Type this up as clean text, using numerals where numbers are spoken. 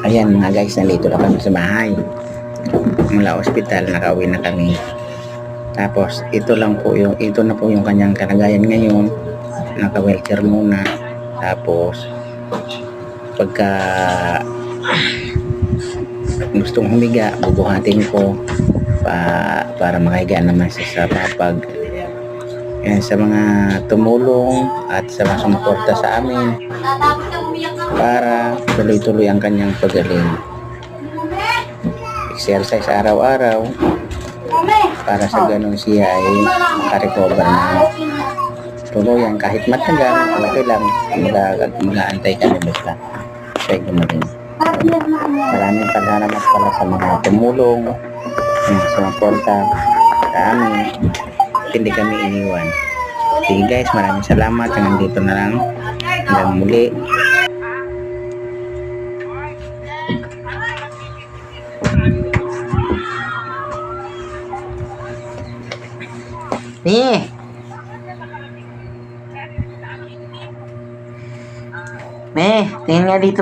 Ayan mga guys, nandito na kami sa bahay. Mula ospital, nakauwi na kami. Tapos ito na po yung kanyang kalagayan ngayon. Naka-wheelchair muna. Tapos pagka gustong humiga, bubuhatin ko para makahiga naman siya sa papag. Yan, sa mga tumulong at sa mga sumuporta sa amin para tuloy-tuloy ang kanyang pagaling. Exercise araw-araw para sa ganun siya ay makarecover na tuluyan. Kahit matagal, okay lang, mag-aantay kami basta siya gumaling. Maraming salamat pala sa mga tumulong, sumuporta sa amin. Hindi kami iniwan. Sige guys, maraming salamat. Hanggang dito na lang. Hanggang muli. Tingin nga dito,